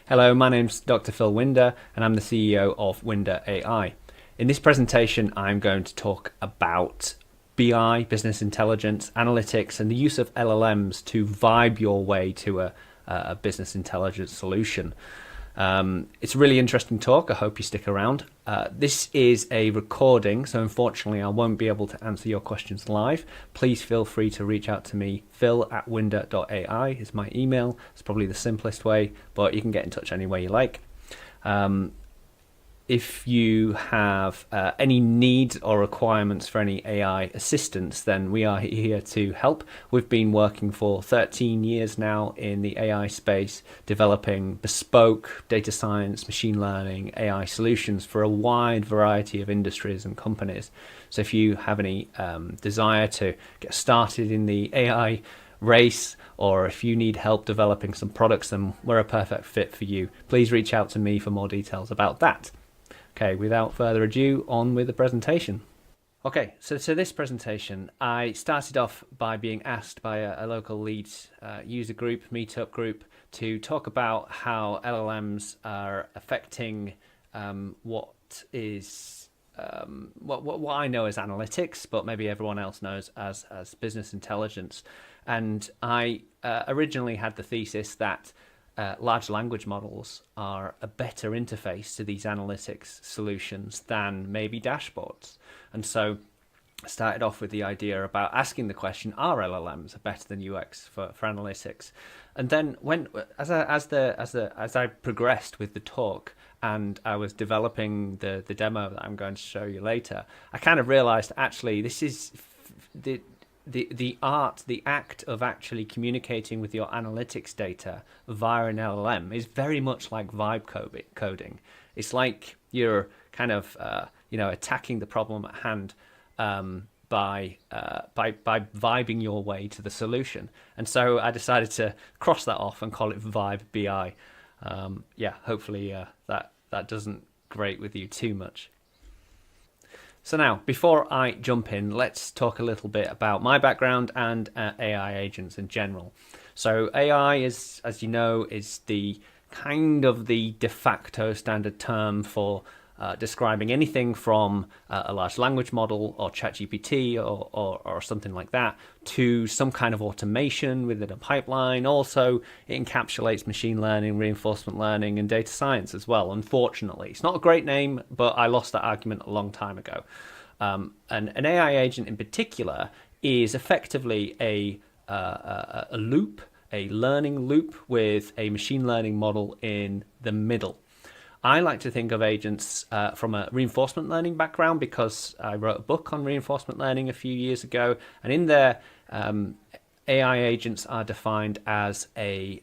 Hello, my name's Dr. Phil Winder, and I'm the CEO of Winder AI. In this presentation, I'm going to talk about BI, business intelligence, analytics, and the use of LLMs to vibe your way to a business intelligence solution. It's a really interesting talk. I hope you stick around. This is a recording, so unfortunately I won't be able to answer your questions live. Please feel free to reach out to me. phil@winder.ai is my email. It's probably the simplest way, but you can get in touch any way you like. If you have any needs or requirements for any AI assistance, then we are here to help. We've been working for 13 years now in the AI space, developing bespoke data science, machine learning, AI solutions for a wide variety of industries and companies. So if you have any desire to get started in the AI race, or if you need help developing some products, then we're a perfect fit for you. Please reach out to me for more details about that. Okay, without further ado, on with the presentation. Okay, so this presentation, I started off by being asked by a local Leeds user group, meetup group, to talk about how LLMs are affecting what I know as analytics, but maybe everyone else knows as business intelligence. And I originally had the thesis that large language models are a better interface to these analytics solutions than maybe dashboards. And so I started off with the idea about asking the question, are LLMs better than UX for analytics? And then as I progressed with the talk and I was developing the demo that I'm going to show you later, I kind of realized actually this is the act of actually communicating with your analytics data via an LLM is very much like vibe coding. It's like you're kind of attacking the problem at hand by vibing your way to the solution. And so I decided to cross that off and call it Vibe BI. Hopefully that doesn't grate with you too much. So now, before I jump in, let's talk a little bit about my background and AI agents in general. So AI is, as you know, is the kind of the de facto standard term for describing anything from a large language model or ChatGPT or something like that to some kind of automation within a pipeline. Also, it encapsulates machine learning, reinforcement learning, and data science as well, unfortunately. It's not a great name, but I lost that argument a long time ago. And an AI agent in particular is effectively a loop, a learning loop with a machine learning model in the middle. I like to think of agents from a reinforcement learning background because I wrote a book on reinforcement learning a few years ago, and in there, AI agents are defined as they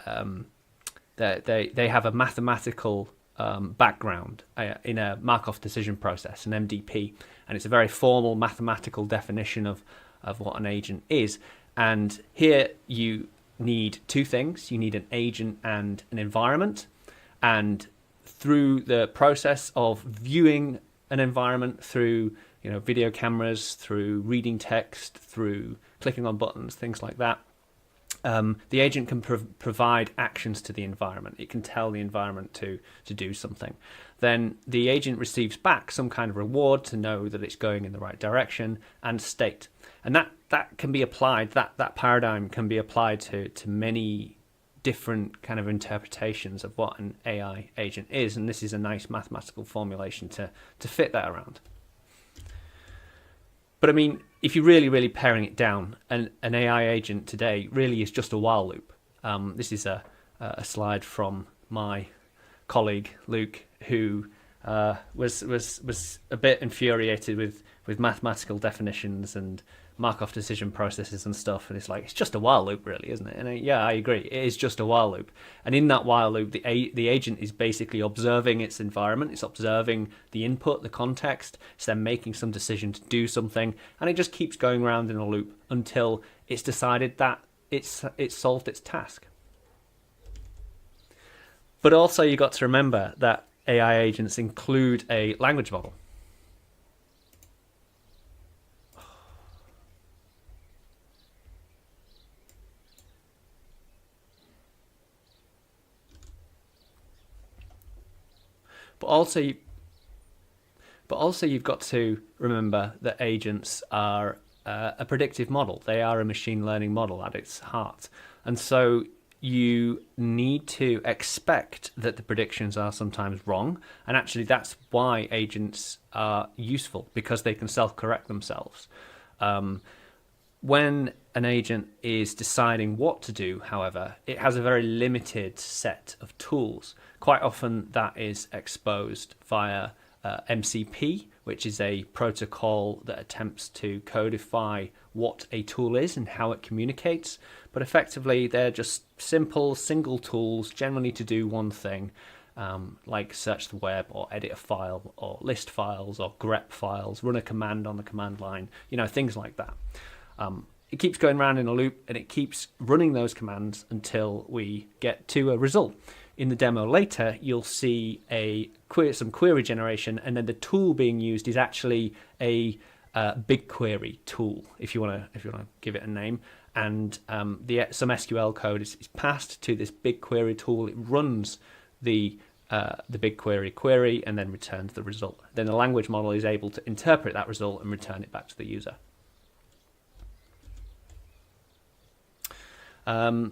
have a mathematical background in a Markov decision process, an MDP, and it's a very formal mathematical definition of what an agent is. And here you need two things: you need an agent and an environment. And through the process of viewing an environment through video cameras, through reading text, through clicking on buttons, things like that, the agent can provide actions to the environment. It can tell the environment to do something. Then the agent receives back some kind of reward to know that it's going in the right direction, and state. And that can be applied, that paradigm can be applied to many different kind of interpretations of what an AI agent is, and this is a nice mathematical formulation to fit that around. But I mean, if you're really paring it down, an AI agent today really is just a while loop. This is a slide from my colleague Luke, who was a bit infuriated with mathematical definitions and Markov decision processes and stuff, and it's just a while loop, really, isn't it? And I agree, it is just a while loop. And in that while loop, the agent is basically observing its environment, it's observing the input, the context, it's then making some decision to do something, and it just keeps going around in a loop until it's decided that it's solved its task. But also, you got to remember that AI agents include a language model. But also, you've got to remember that agents are a predictive model. They are a machine learning model at its heart. And so you need to expect that the predictions are sometimes wrong. And actually, that's why agents are useful, because they can self-correct themselves. When an agent is deciding what to do, however, it has a very limited set of tools. Quite often that is exposed via MCP, which is a protocol that attempts to codify what a tool is and how it communicates. But effectively, they're just simple single tools, generally to do one thing, like search the web or edit a file or list files or grep files, run a command on the command line, things like that. It keeps going around in a loop, and it keeps running those commands until we get to a result. In the demo later, you'll see some query generation, and then the tool being used is actually a BigQuery tool, if you want to give it a name. And some SQL code is passed to this BigQuery tool. It runs the BigQuery query and then returns the result. Then the language model is able to interpret that result and return it back to the user. I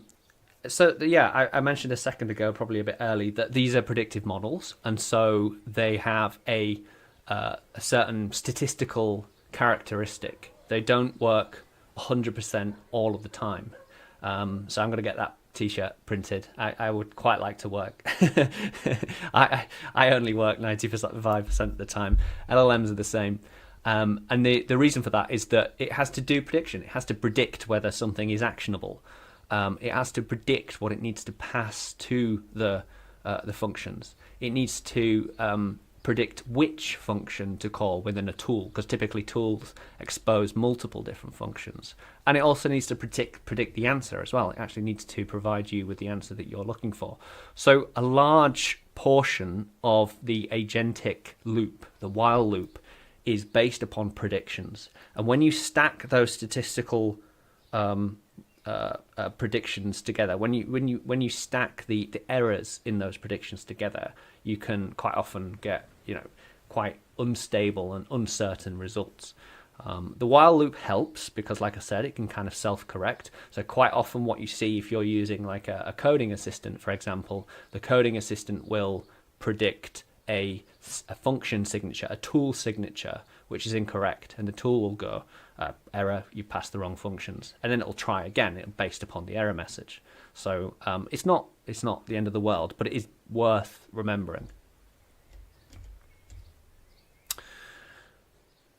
mentioned a second ago, probably a bit early, that these are predictive models, and so they have a certain statistical characteristic. They don't work 100% all of the time. So I'm going to get that t-shirt printed. I would quite like to work. I only work 95% of the time. LLMs are the same. And the reason for that is that it has to do prediction. It has to predict whether something is actionable. It has to predict what it needs to pass to the functions. It needs to predict which function to call within a tool, because typically tools expose multiple different functions. And it also needs to predict the answer as well. It actually needs to provide you with the answer that you're looking for. So a large portion of the agentic loop, the while loop, is based upon predictions. And when you stack those statistical predictions together, when you stack the errors in those predictions together, you can quite often get quite unstable and uncertain results. The while loop helps because, like I said, it can kind of self-correct. So quite often what you see if you're using like a coding assistant, for example, the coding assistant will predict a function signature, a tool signature, which is incorrect, and the tool will go, error, you passed the wrong functions, and then it'll try again based upon the error message. So it's not the end of the world, but it is worth remembering.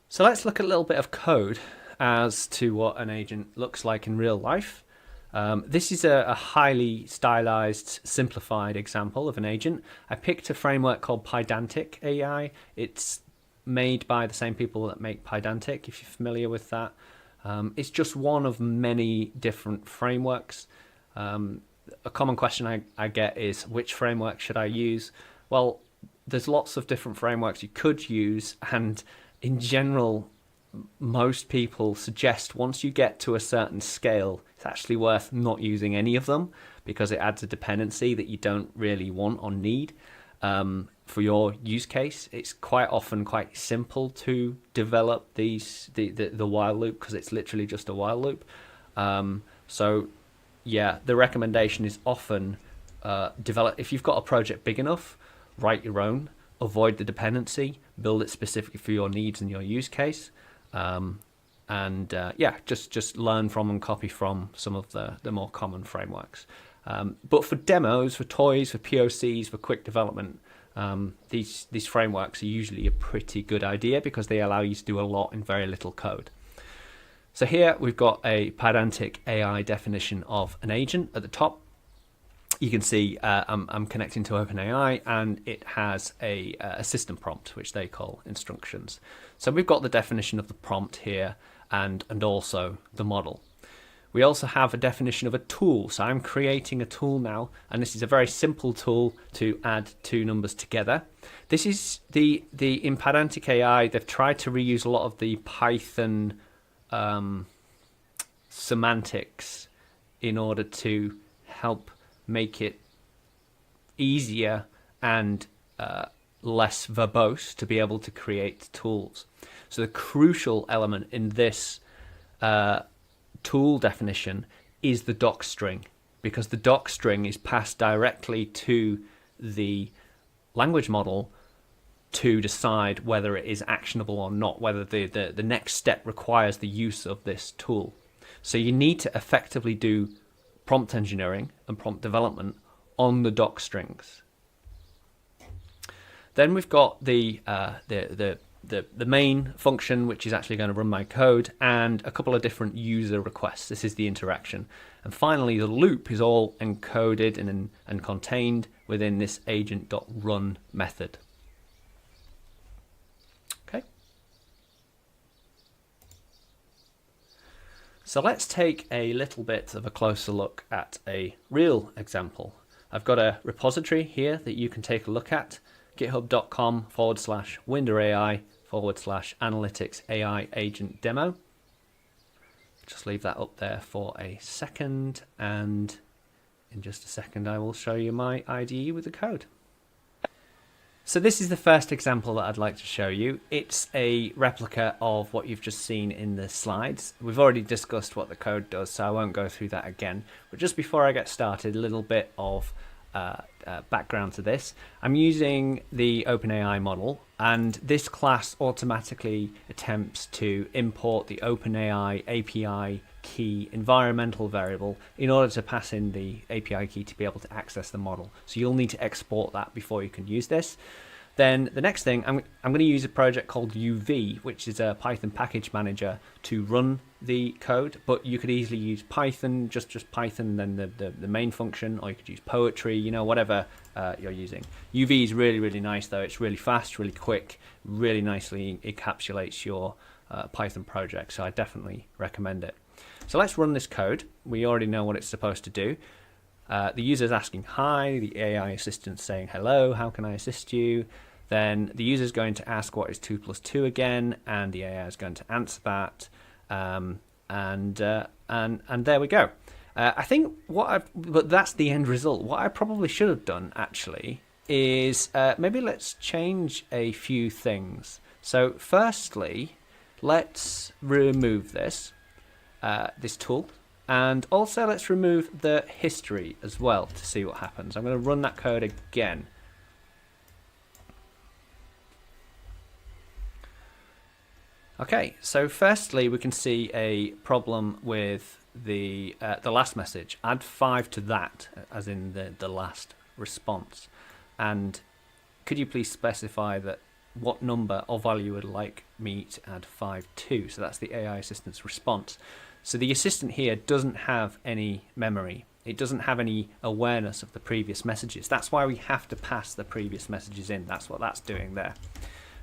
So let's look at a little bit of code as to what an agent looks like in real life. This is a highly stylized, simplified example of an agent. I picked a framework called Pydantic AI. It's made by the same people that make Pydantic, if you're familiar with that. It's just one of many different frameworks. A common question I get is, which framework should I use? Well, there's lots of different frameworks you could use, and in general, most people suggest once you get to a certain scale, it's actually worth not using any of them, because it adds a dependency that you don't really want or need. For your use case, it's quite often quite simple to develop the while loop, because it's literally just a while loop. So yeah, the recommendation is often develop. If you've got a project big enough, write your own. Avoid the dependency. Build it specifically for your needs and your use case. Just learn from and copy from some of the more common frameworks. But for demos, for toys, for POCs, for quick development, these frameworks are usually a pretty good idea because they allow you to do a lot in very little code. So here we've got a Pydantic AI definition of an agent at the top. You can see I'm connecting to OpenAI, and it has a system prompt, which they call instructions. So we've got the definition of the prompt here and also the model. We also have a definition of a tool. So I'm creating a tool now, and this is a very simple tool to add two numbers together. This is in Pydantic AI, they've tried to reuse a lot of the Python semantics in order to help make it easier and less verbose to be able to create tools. So the crucial element in this tool definition is the doc string, because the doc string is passed directly to the language model to decide whether it is actionable or not, whether the next step requires the use of this tool. So you need to effectively do prompt engineering and prompt development on the doc strings. Then we've got the main function, which is actually going to run my code, and a couple of different user requests. This is the interaction. And finally, the loop is all encoded and contained within this agent.run method. Okay. So let's take a little bit of a closer look at a real example. I've got a repository here that you can take a look at, github.com/winderai/analytics AI agent demo. Just leave that up there for a second, and in just a second I will show you my IDE with the code. So this is the first example that I'd like to show you. It's a replica of what you've just seen in the slides. We've already discussed what the code does, so I won't go through that again. But just before I get started, a little bit of background to this. I'm using the OpenAI model, and this class automatically attempts to import the OpenAI API key environmental variable in order to pass in the API key to be able to access the model. So you'll need to export that before you can use this. Then the next thing, I'm going to use a project called UV, which is a Python package manager to run the code, but you could easily use Python, just Python, then the main function, or you could use Poetry, you know, whatever you're using. UV is really, really nice though. It's really fast, really quick, really nicely encapsulates your Python project, so I definitely recommend it. So let's run this code. We already know what it's supposed to do. The user's asking hi, the AI assistant's saying hello, how can I assist you? Then the user's going to ask what is 2 plus 2 again, and the AI is going to answer that. And there we go. I think but that's the end result. What I probably should have done actually is maybe let's change a few things. So firstly, let's remove this tool. And also let's remove the history as well to see what happens. I'm going to run that code again. Okay, so firstly we can see a problem with the last message. Add 5 to that, as in the last response. And could you please specify that what number or value you would like me to add 5 to? So that's the AI assistant's response. So the assistant here doesn't have any memory. It doesn't have any awareness of the previous messages. That's why we have to pass the previous messages in. That's what that's doing there.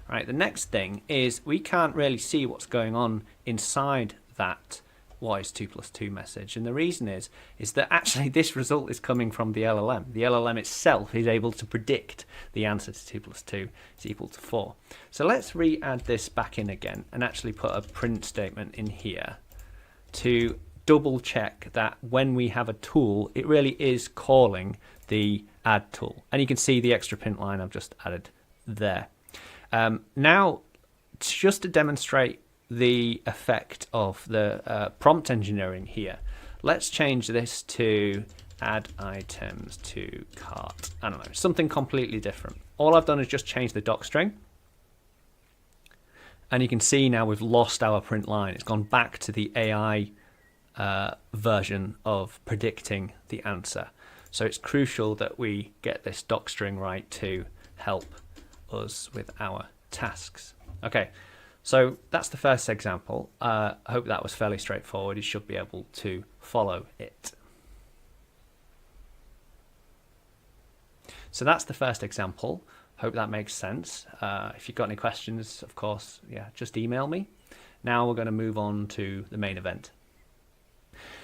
All right, the next thing is we can't really see what's going on inside that what is 2 plus 2 message. And the reason is that actually this result is coming from the LLM. The LLM itself is able to predict the answer to 2 plus 2 is equal to 4. So let's re-add this back in again and actually put a print statement in here to double check that when we have a tool, it really is calling the add tool. And you can see the extra print line I've just added there. Now, just to demonstrate the effect of the prompt engineering here, let's change this to add items to cart. I don't know, something completely different. All I've done is just change the doc string. And you can see now we've lost our print line. It's gone back to the AI version of predicting the answer. So it's crucial that we get this doc string right to help us with our tasks. Okay, so that's the first example. I hope that was fairly straightforward. You should be able to follow it. So that's the first example. Hope that makes sense. If you've got any questions, of course, yeah, just email me. Now we're going to move on to the main event.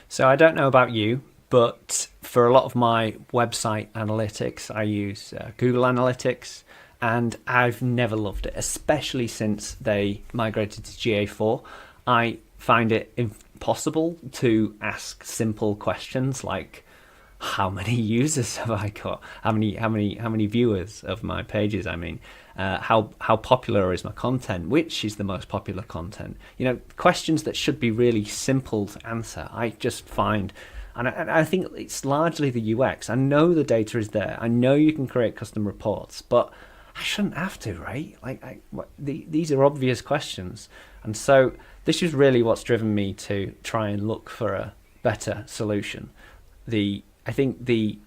So I don't know about you, but for a lot of my website analytics, I use Google Analytics, and I've never loved it, especially since they migrated to GA4. I find it impossible to ask simple questions like, how many users have I got? How many viewers of my pages? I mean, How popular is my content? Which is the most popular content? Questions that should be really simple to answer. I just find, and I think it's largely the UX. I know the data is there. I know you can create custom reports, but I shouldn't have to, right? These are obvious questions, and so this is really what's driven me to try and look for a better solution. I think the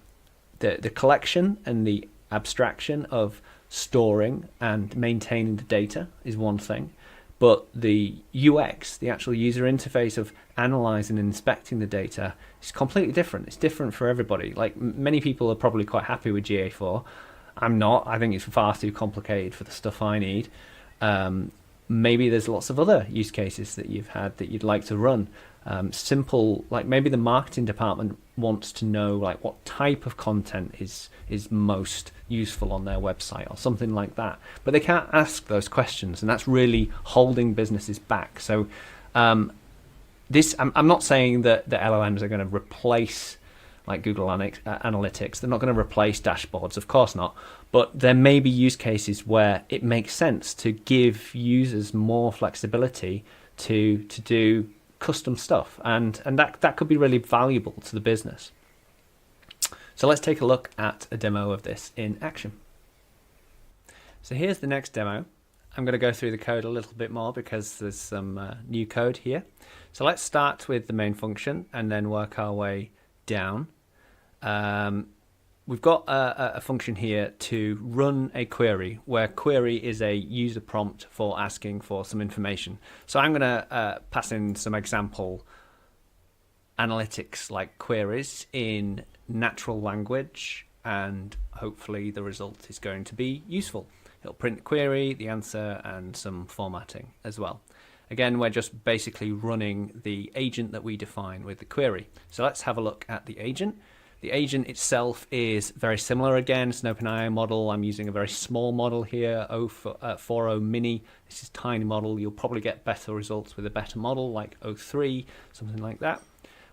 collection and the abstraction of storing and maintaining the data is one thing, but the UX, the actual user interface of analyzing and inspecting the data, is completely different. It's different for everybody. Many people are probably quite happy with GA4. I'm not. I think it's far too complicated for the stuff I need. Maybe there's lots of other use cases that you've had that you'd like to run. Simple, maybe the marketing department wants to know what type of content is most useful on their website or something like that, but they can't ask those questions, and that's really holding businesses back. So I'm not saying that the LLMs are going to replace Google Analytics. They're not going to replace dashboards, of course not, but there may be use cases where it makes sense to give users more flexibility to do custom stuff, and that could be really valuable to the business. So let's take a look at a demo of this in action. So here's the next demo. I'm going to go through the code a little bit more because there's some new code here. So let's start with the main function and then work our way down. We've got a function here to run a query, where query is a user prompt for asking for some information. So I'm going to pass in some example analytics queries in natural language, and hopefully the result is going to be useful. It'll print the query, the answer, and some formatting as well. Again, we're just basically running the agent that we define with the query. So let's have a look at the agent. The agent itself is very similar. Again, it's an OpenAI model. I'm using a very small model here, 40 mini. This is a tiny model. You'll probably get better results with a better model like 03, something like that.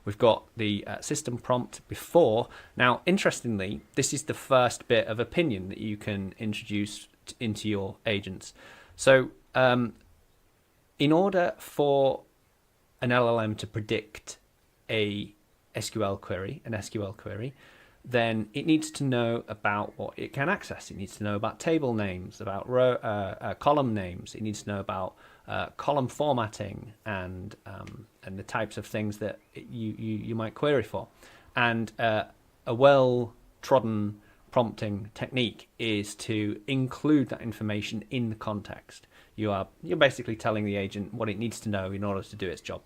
We've got the system prompt before. Now, interestingly, this is the first bit of opinion that you can introduce into your agents. So in order for an LLM to predict an SQL query, then it needs to know about what it can access. It needs to know about table names, about column names. It needs to know about column formatting and the types of things that you might query for. And a well-trodden prompting technique is to include that information in the context. You're basically telling the agent what it needs to know in order to do its job.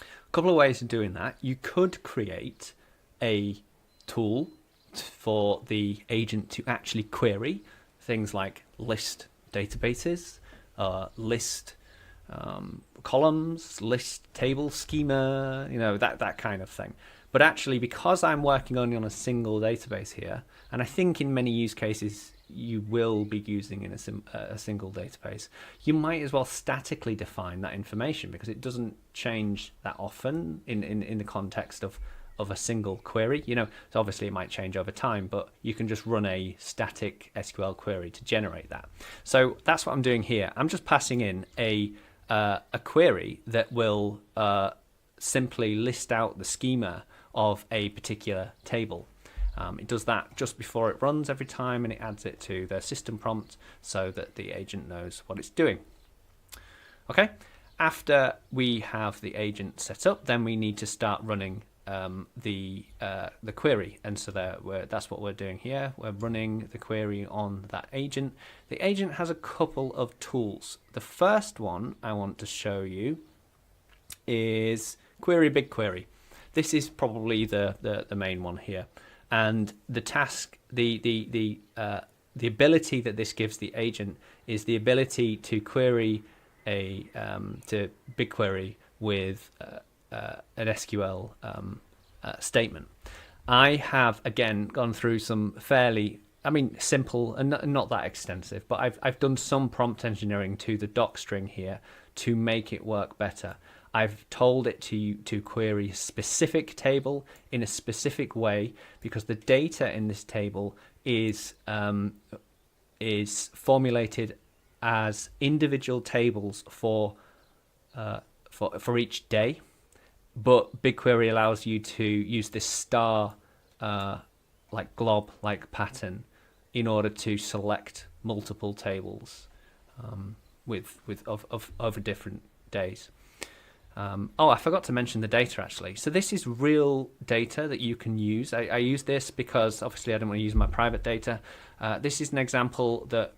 A couple of ways of doing that. You could create a tool for the agent to actually query things like list databases, list columns, list table schema, that kind of thing. But actually, because I'm working only on a single database here, and I think in many use cases you will be using in a single database, you might as well statically define that information because it doesn't change that often in the context of a single query. So obviously it might change over time, but you can just run a static SQL query to generate that. So that's what I'm doing here. I'm just passing in a query that will simply list out the schema of a particular table. It does that just before it runs every time, and it adds it to the system prompt so that the agent knows what it's doing. Okay, after we have the agent set up, then we need to start running the query, and so that's what we're doing here. We're running the query on that agent. The agent has a couple of tools. The first one I want to show you is Query BigQuery. This is probably the main one here. And the task, the ability that this gives the agent is the ability to query to BigQuery with an SQL statement. I have again gone through some fairly, simple and not that extensive, but I've done some prompt engineering to the doc string here to make it work better. I've told it to query a specific table in a specific way because the data in this table is is formulated as individual tables for each day, but BigQuery allows you to use this star like glob like pattern in order to select multiple tables over different days. I forgot to mention the data actually. So this is real data that you can use. I use this because obviously I don't want to use my private data. This is an example that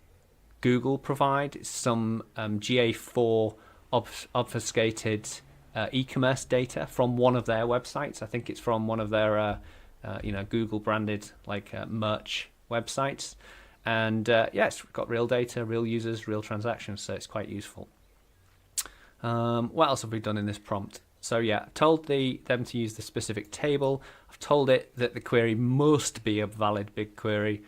Google provide. It's some GA4 obfuscated e-commerce data from one of their websites. I think it's from one of their Google branded like merch websites. And it's got real data, real users, real transactions, so it's quite useful. What else have we done in this prompt? So I've told them to use the specific table. I've told it that the query must be a valid BigQuery.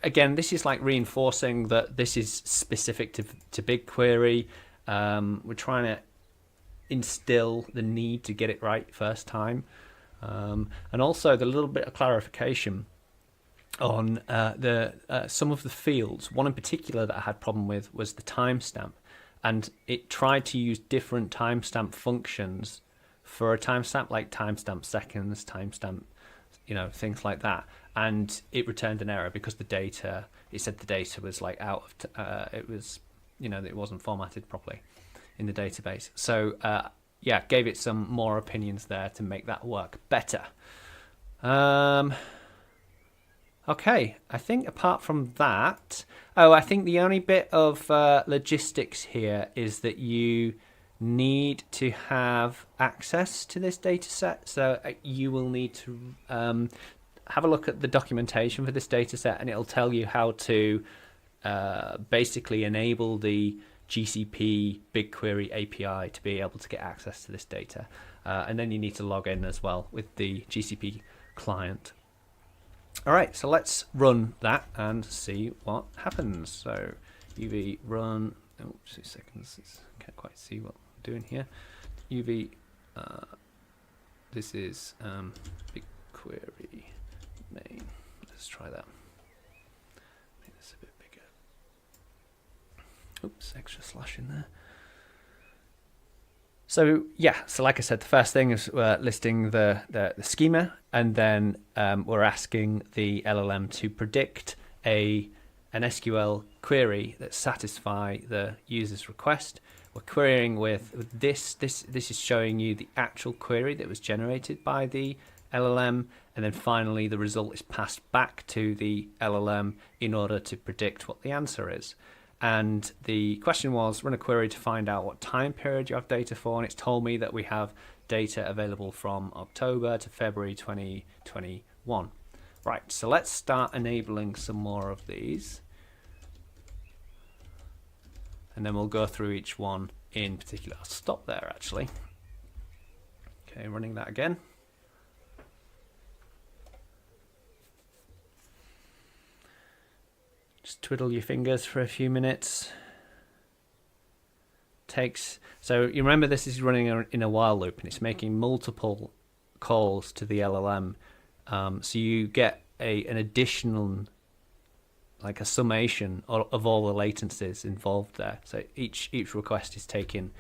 Again, this is like reinforcing that this is specific to BigQuery. We're trying to instill the need to get it right first time. And also the little bit of clarification on some of the fields. One in particular that I had problem with was the timestamp. And it tried to use different timestamp functions for a timestamp, like timestamp seconds, timestamp, things like that. And it returned an error because it said the data was like it wasn't formatted properly in the database. So, gave it some more opinions there to make that work better. Okay, I think apart from that, I think the only bit of logistics here is that you need to have access to this data set. So you will need to have a look at the documentation for this data set, and it'll tell you how to basically enable the GCP BigQuery API to be able to get access to this data. And then you need to log in as well with the GCP client. All right, so let's run that and see what happens. So UV run, 2 seconds, can't quite see what I'm doing here. UV, this is BigQuery main. Let's try that. Make this a bit bigger. Oops, extra slash in there. So like I said, the first thing is listing the schema, and then we're asking the LLM to predict an SQL query that satisfy the user's request. We're querying with this. This is showing you the actual query that was generated by the LLM, and then finally the result is passed back to the LLM in order to predict what the answer is. And the question was, run a query to find out what time period you have data for, and it's told me that we have data available from October to February 2021. Right, so let's start enabling some more of these. And then we'll go through each one in particular. I'll stop there actually. Okay, running that again. Just twiddle your fingers for a few minutes. So you remember this is running in a while loop, and it's making multiple calls to the LLM. So you get an additional, like a summation of all the latencies involved there. So each request is taking,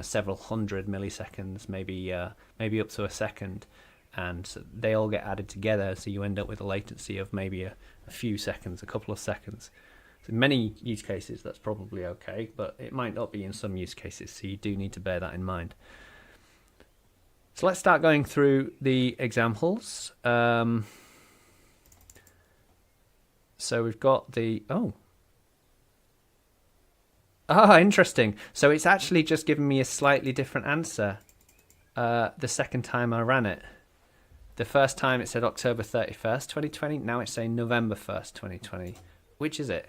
several hundred milliseconds, maybe up to a second, and so they all get added together. So you end up with a latency of maybe a few seconds, a couple of seconds. So in many use cases, that's probably okay, but it might not be in some use cases. So you do need to bear that in mind. So let's start going through the examples. So we've got interesting. So it's actually just given me a slightly different answer the second time I ran it. The first time it said October 31st, 2020. Now it's saying November 1st, 2020. Which is it?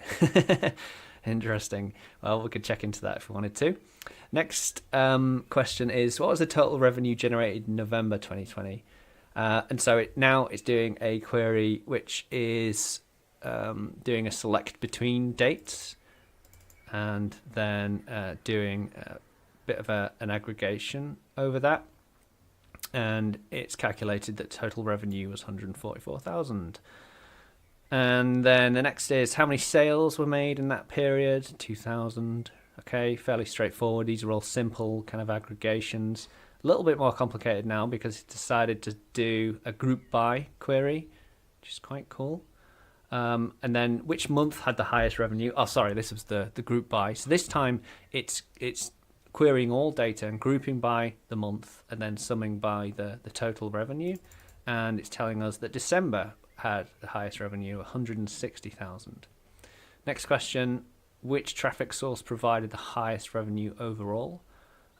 Interesting. Well, we could check into that if we wanted to. Next question is, what was the total revenue generated in November 2020? And so it's doing a query which is doing a select between dates, and then doing a bit of an aggregation over that. And it's calculated that total revenue was 144,000. And then the next is how many sales were made in that period, 2000. Okay, fairly straightforward. These are all simple kind of aggregations. A little bit more complicated now because it decided to do a group by query, which is quite cool. And then which month had the highest revenue? Oh, sorry, this was the group by. So this time it's querying all data and grouping by the month and then summing by the total revenue. And it's telling us that December had the highest revenue, 160,000. Next question, which traffic source provided the highest revenue overall?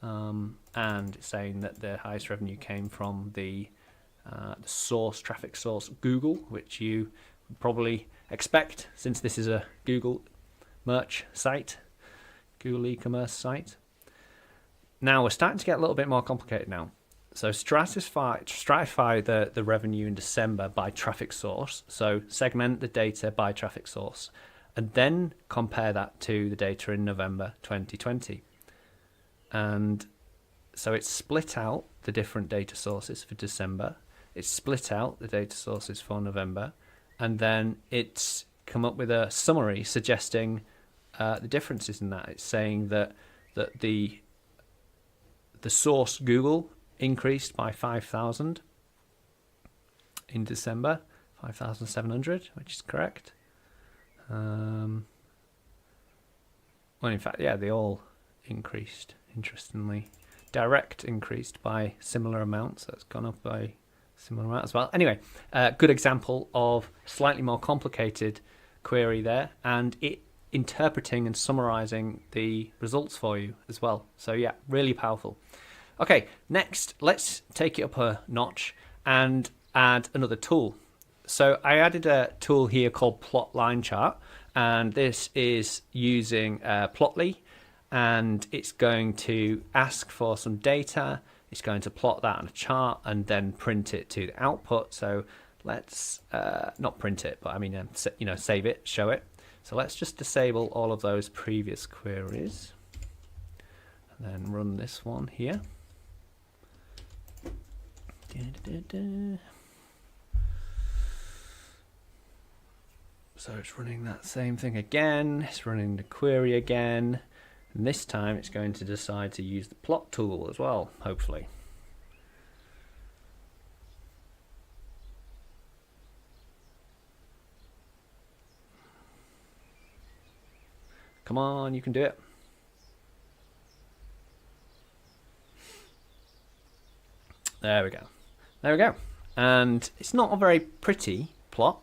And it's saying that the highest revenue came from the source, traffic source, Google, which you probably expect since this is a Google merch site, Google e-commerce site. Now we're starting to get a little bit more complicated now. So stratify the revenue in December by traffic source. So segment the data by traffic source and then compare that to the data in November 2020. And so it's split out the different data sources for December. It's split out the data sources for November. And then it's come up with a summary suggesting the differences in that. It's saying that the source Google increased by 5,000 in December, 5,700, which is correct. Well, in fact, yeah, they all increased, interestingly. Direct increased by similar amounts, so it's gone up by similar amount as well. Anyway, good example of slightly more complicated query there, and it interpreting and summarizing the results for you as well. So yeah, really powerful. Okay, next, let's take it up a notch and add another tool. So I added a tool here called Plot Line Chart, and this is using Plotly, and it's going to ask for some data. It's going to plot that on a chart and then print it to the output. So let's not print it, but I mean, save it, show it. So let's just disable all of those previous queries and then run this one here. So it's running that same thing again. It's running the query again. And this time it's going to decide to use the plot tool as well, hopefully. Come on, you can do it. There we go. There we go. And it's not a very pretty plot,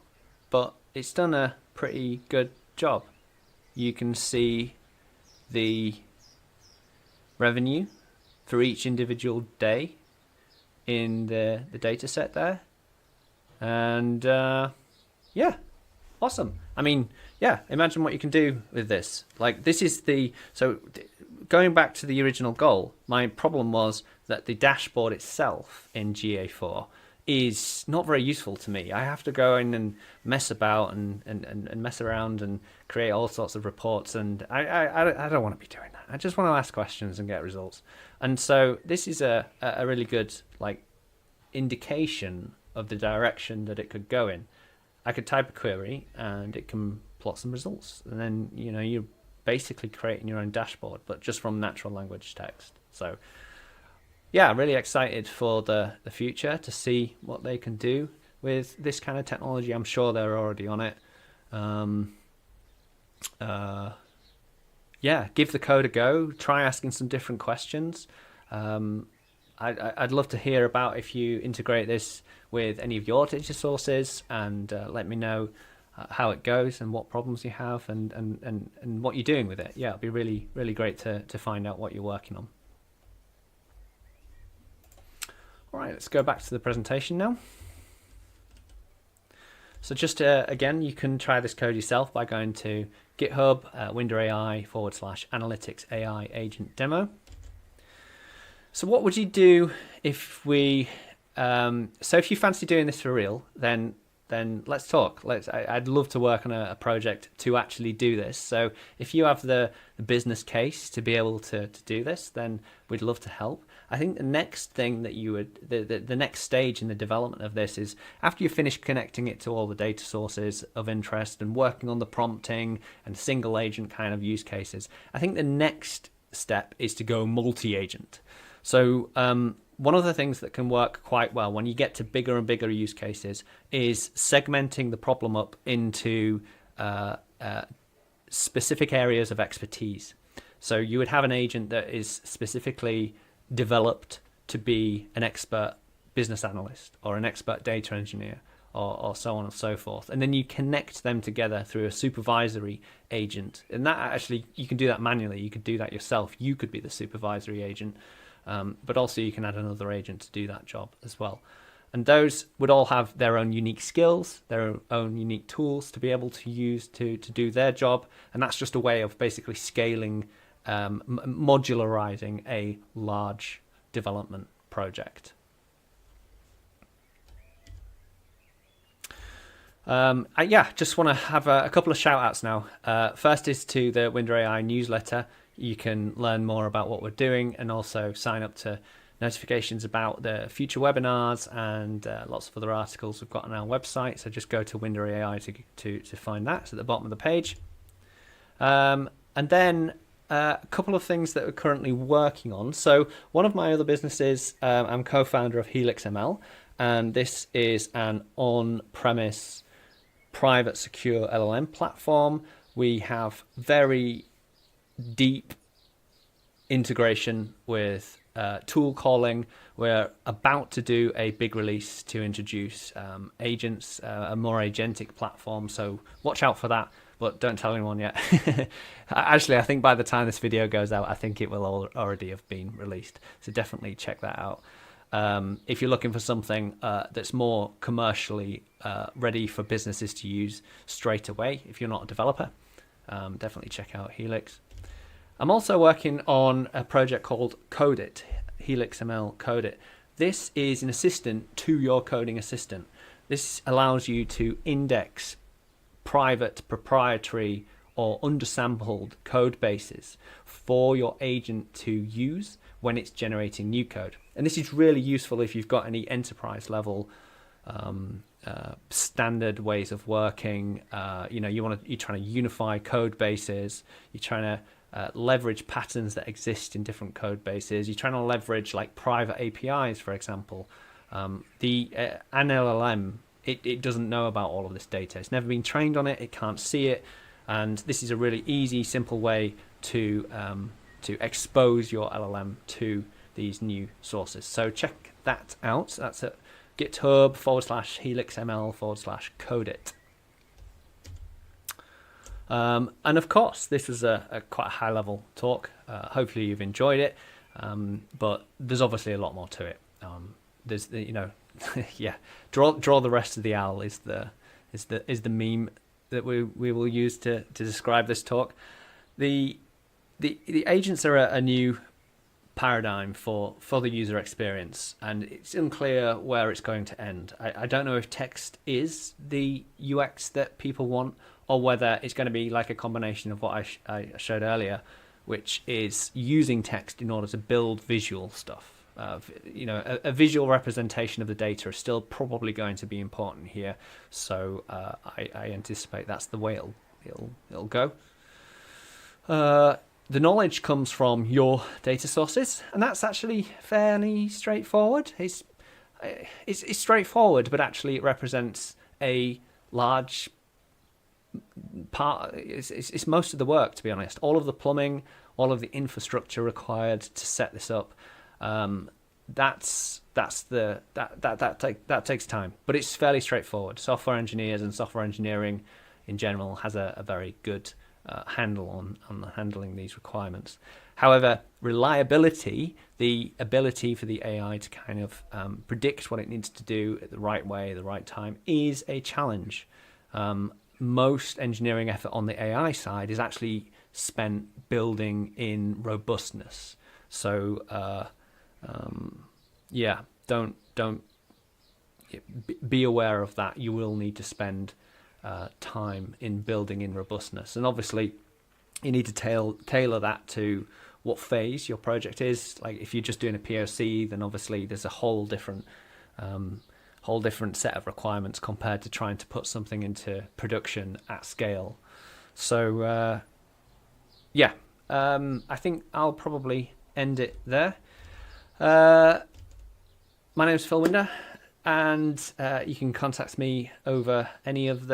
but it's done a pretty good job. You can see the revenue for each individual day in the data set there. And yeah, awesome. I mean, yeah, imagine what you can do with this. Like, this is going back to the original goal, my problem was that the dashboard itself in GA4 is not very useful to me. I have to go in and mess about and mess around and create all sorts of reports, and I don't want to be doing that. I just want to ask questions and get results. And so this is a really good indication of the direction that it could go in. I could type a query and it can plot some results, and then you're basically creating your own dashboard, but just from natural language text. So yeah, really excited for the future to see what they can do with this kind of technology. I'm sure they're already on it. Yeah, give the code a go. Try asking some different questions. I'd love to hear about if you integrate this with any of your data sources, and let me know how it goes and what problems you have and what you're doing with it. Yeah, it'd be really, really great to find out what you're working on. All right, let's go back to the presentation now. So just again, you can try this code yourself by going to GitHub, window.ai/analytics AI agent demo. So what would you do if we, so if you fancy doing this for real, then then let's talk. I'd love to work on a project to actually do this. So if you have the business case to be able to do this, then we'd love to help. I think the next thing that you would, the next stage in the development of this is after you finish connecting it to all the data sources of interest and working on the prompting and single agent kind of use cases, I think the next step is to go multi-agent. So one of the things that can work quite well when you get to bigger and bigger use cases is segmenting the problem up into specific areas of expertise. So you would have an agent that is specifically developed to be an expert business analyst or an expert data engineer or so on and so forth. And then you connect them together through a supervisory agent. And that actually, you can do that manually. You could do that yourself. You could be the supervisory agent. But also you can add another agent to do that job as well. And those would all have their own unique skills, their own unique tools to be able to use to do their job. And that's just a way of basically scaling, modularizing a large development project. Just want to have a couple of shout outs now. First is to the Winder AI newsletter. You can learn more about what we're doing and also sign up to notifications about the future webinars and lots of other articles we've got on our website. So just go to Winder AI to find that. It's at the bottom of the page. And then a couple of things that we're currently working on. So one of my other businesses, I'm co-founder of Helix ML, and this is an on-premise private secure LLM platform. We have very deep integration with tool calling. We're about to do a big release to introduce agents, a more agentic platform. So watch out for that, but don't tell anyone yet. Actually, I think by the time this video goes out, I think it will already have been released. So definitely check that out. If you're looking for something that's more commercially ready for businesses to use straight away, if you're not a developer, definitely check out Helix. I'm also working on a project called Code It, Helix ML Code It. This is an assistant to your coding assistant. This allows you to index private, proprietary, or undersampled code bases for your agent to use when it's generating new code. And this is really useful if you've got any enterprise level standard ways of working. You're trying to unify code bases. You're trying to leverage patterns that exist in different code bases. You're trying to leverage like private APIs, for example. An LLM, it doesn't know about all of this data. It's never been trained on it. It can't see it. And this is a really easy, simple way to expose your LLM to these new sources. So check that out. That's at github/helixml/codeit. And of course, this was a quite a high level talk. Hopefully you've enjoyed it. But there's obviously a lot more to it. There's draw the rest of the owl is the meme that we will use to describe this talk. The agents are a new paradigm for the user experience, and it's unclear where it's going to end. I don't know if text is the UX that people want, or whether it's going to be like a combination of what I showed earlier, which is using text in order to build visual stuff. A visual representation of the data is still probably going to be important here. So I anticipate that's the way it'll go. The knowledge comes from your data sources, and that's actually fairly straightforward. It's straightforward, but actually it represents a large part. It's most of the work, to be honest. All of the plumbing, all of the infrastructure required to set this up. That takes time, but it's fairly straightforward. Software engineers and software engineering in general has a very good handle on handling these requirements. However, reliability, the ability for the AI to kind of predict what it needs to do at the right way, at the right time, is a challenge. Most engineering effort on the AI side is actually spent building in robustness. So don't be aware of that. You will need to spend time in building in robustness, and obviously you need to tailor that to what phase your project is. Like if you're just doing a POC, then obviously there's a whole different set of requirements compared to trying to put something into production at scale. So I think I'll probably end it there. My name's Phil Winder, and you can contact me over any of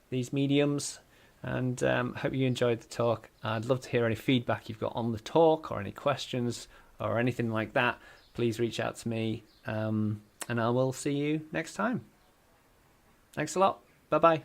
these mediums. And hope you enjoyed the talk. I'd love to hear any feedback you've got on the talk, or any questions or anything like that. Please reach out to me, and I will see you next time. Thanks a lot. Bye-bye.